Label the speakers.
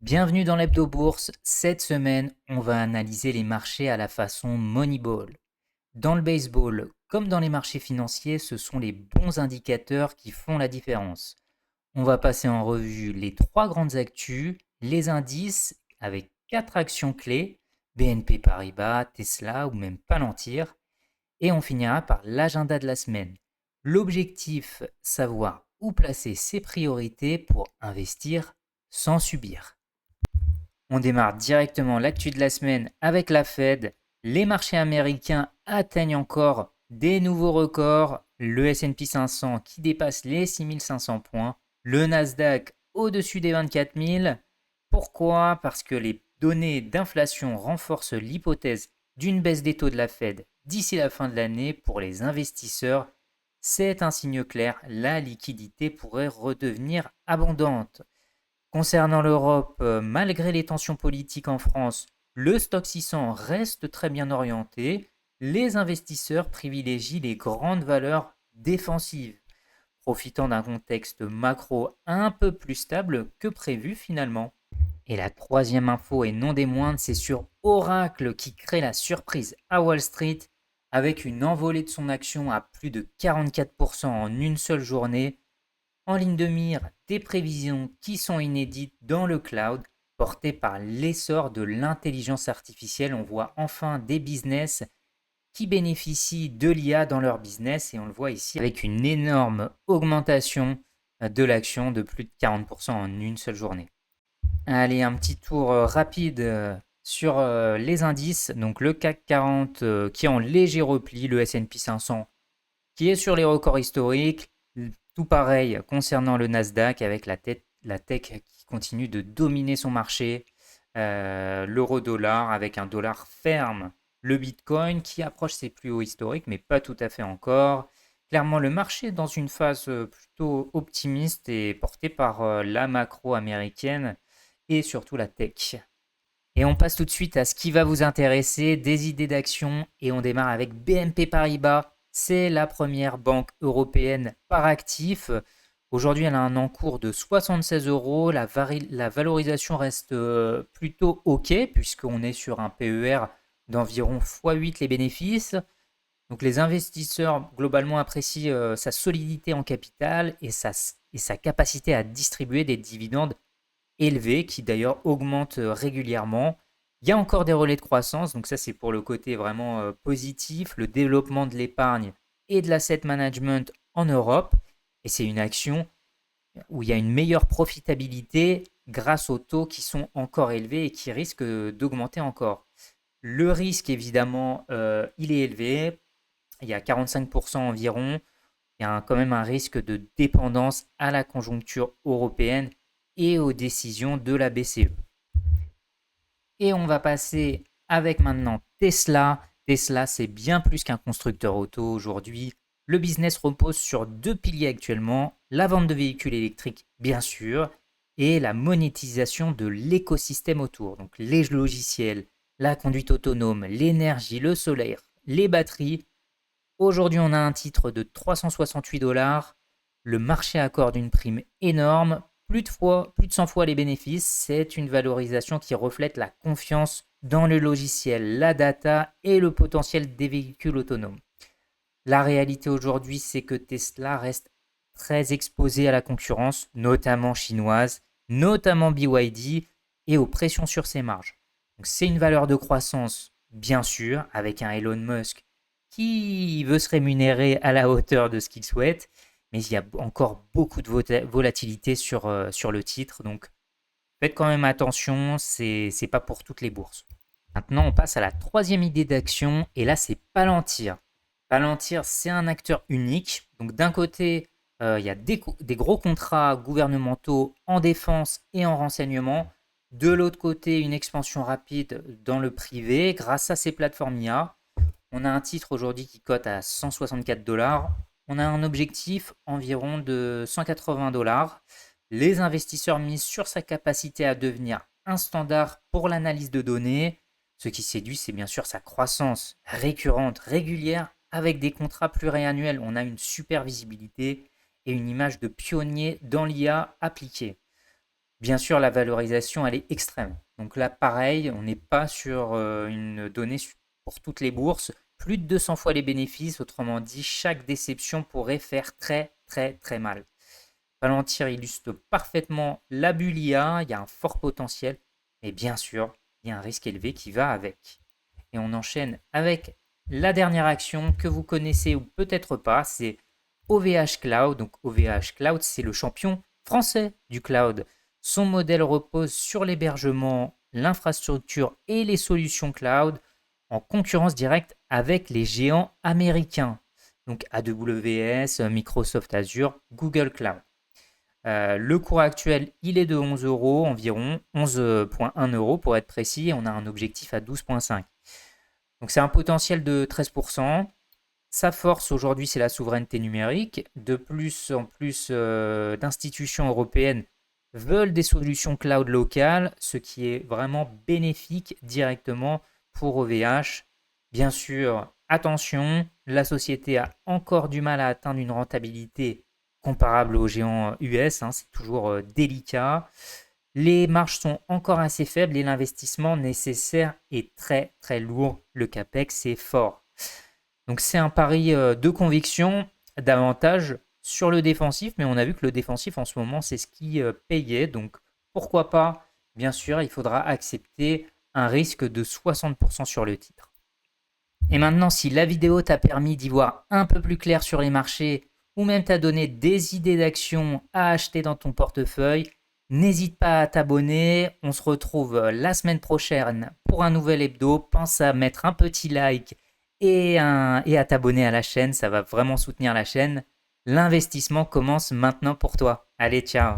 Speaker 1: Bienvenue dans l'Hebdo Bourse. Cette semaine, on va analyser les marchés à la façon Moneyball. Dans le baseball, comme dans les marchés financiers, ce sont les bons indicateurs qui font la différence. On va passer en revue les trois grandes actus, les indices avec quatre actions clés, BNP Paribas, Tesla ou même Palantir, et on finira par l'agenda de la semaine. L'objectif, savoir où placer ses priorités pour investir sans subir. On démarre directement l'actu de la semaine avec la Fed. Les marchés américains atteignent encore des nouveaux records. Le S&P 500 qui dépasse les 6500 points. Le Nasdaq au-dessus des 24 000. Pourquoi? Parce que les données d'inflation renforcent l'hypothèse d'une baisse des taux de la Fed d'ici la fin de l'année pour les investisseurs. C'est un signe clair, la liquidité pourrait redevenir abondante. Concernant l'Europe, malgré les tensions politiques en France, le stock 600 reste très bien orienté. Les investisseurs privilégient les grandes valeurs défensives, profitant d'un contexte macro un peu plus stable que prévu finalement. Et la troisième info, et non des moindres, c'est sur Oracle qui crée la surprise à Wall Street avec une envolée de son action à plus de 44% en une seule journée. En ligne de mire, des prévisions qui sont inédites dans le cloud, portées par l'essor de l'intelligence artificielle. On voit enfin des business qui bénéficient de l'IA dans leur business et on le voit ici avec une énorme augmentation de l'action de plus de 40% en une seule journée. Allez, un petit tour rapide sur les indices. Donc le CAC 40 qui est en léger repli, le S&P 500 qui est sur les records historiques. Tout pareil concernant le Nasdaq avec la tech qui continue de dominer son marché. L'euro-dollar avec un dollar ferme. Le Bitcoin qui approche ses plus hauts historiques, mais pas tout à fait encore. Clairement, le marché est dans une phase plutôt optimiste et porté par la macro américaine et surtout la tech. Et on passe tout de suite à ce qui va vous intéresser, des idées d'action, et on démarre avec BNP Paribas. C'est la première banque européenne par actif. Aujourd'hui, elle a un encours de 76 euros. La valorisation reste plutôt OK, puisqu'on est sur un PER d'environ x8 les bénéfices. Donc les investisseurs globalement apprécient sa solidité en capital et sa capacité à distribuer des dividendes élevés qui d'ailleurs augmentent régulièrement. Il y a encore des relais de croissance, donc ça c'est pour le côté vraiment positif, le développement de l'épargne et de l'asset management en Europe. Et c'est une action où il y a une meilleure profitabilité grâce aux taux qui sont encore élevés et qui risquent d'augmenter encore. Le risque, évidemment, il est élevé. Il y a 45% environ. Il y a quand même un risque de dépendance à la conjoncture européenne et aux décisions de la BCE. Et on va passer avec maintenant Tesla. Tesla, c'est bien plus qu'un constructeur auto aujourd'hui. Le business repose sur deux piliers actuellement, la vente de véhicules électriques bien sûr, et la monétisation de l'écosystème autour. Donc les logiciels, la conduite autonome, l'énergie, le solaire, les batteries. Aujourd'hui, on a un titre de 368 dollars. Le marché accorde une prime énorme, plus de 100 fois les bénéfices. C'est une valorisation qui reflète la confiance dans le logiciel, la data et le potentiel des véhicules autonomes. La réalité aujourd'hui, c'est que Tesla reste très exposé à la concurrence, notamment chinoise, notamment BYD, et aux pressions sur ses marges. Donc c'est une valeur de croissance, bien sûr, avec un Elon Musk qui veut se rémunérer à la hauteur de ce qu'il souhaite, mais il y a encore beaucoup de volatilité sur le titre, donc faites quand même attention, c'est pas pour toutes les bourses. Maintenant, on passe à la troisième idée d'action, et là, c'est Palantir. Palantir, c'est un acteur unique. Donc, d'un côté, il y a des gros contrats gouvernementaux en défense et en renseignement. De l'autre côté, une expansion rapide dans le privé grâce à ses plateformes IA. On a un titre aujourd'hui qui cote à 164 dollars. On a un objectif environ de 180 dollars. Les investisseurs misent sur sa capacité à devenir un standard pour l'analyse de données. Ce qui séduit, c'est bien sûr sa croissance récurrente, régulière, avec des contrats pluriannuels. On a une super visibilité et une image de pionnier dans l'IA appliquée. Bien sûr, la valorisation, elle est extrême. Donc là, pareil, on n'est pas sur une donnée pour toutes les bourses. Plus de 200 fois les bénéfices, autrement dit, chaque déception pourrait faire très très très mal. Palantir illustre parfaitement la bulle IA, il y a un fort potentiel, mais bien sûr, il y a un risque élevé qui va avec. Et on enchaîne avec la dernière action que vous connaissez ou peut-être pas, c'est OVH Cloud. Donc OVH Cloud, c'est le champion français du cloud. Son modèle repose sur l'hébergement, l'infrastructure et les solutions cloud en concurrence directe avec les géants américains. Donc AWS, Microsoft Azure, Google Cloud. Le cours actuel, il est de 11 euros environ, 11,1 euros pour être précis, et on a un objectif à 12,5. Donc c'est un potentiel de 13%. Sa force aujourd'hui, c'est la souveraineté numérique. De plus en plus d'institutions européennes veulent des solutions cloud locales, ce qui est vraiment bénéfique directement pour OVH. Bien sûr, attention, la société a encore du mal à atteindre une rentabilité comparable aux géants US, hein, c'est toujours délicat. Les marges sont encore assez faibles et l'investissement nécessaire est très très lourd. Le CAPEX est fort. Donc c'est un pari de conviction, davantage sur le défensif, mais on a vu que le défensif en ce moment, c'est ce qui payait. Donc pourquoi pas. Bien sûr, il faudra accepter un risque de 60% sur le titre. Et maintenant, si la vidéo t'a permis d'y voir un peu plus clair sur les marchés, ou même t'a donné des idées d'actions à acheter dans ton portefeuille, n'hésite pas à t'abonner. On se retrouve la semaine prochaine pour un nouvel hebdo. Pense à mettre un petit like et à t'abonner à la chaîne. Ça va vraiment soutenir la chaîne. L'investissement commence maintenant pour toi. Allez, ciao!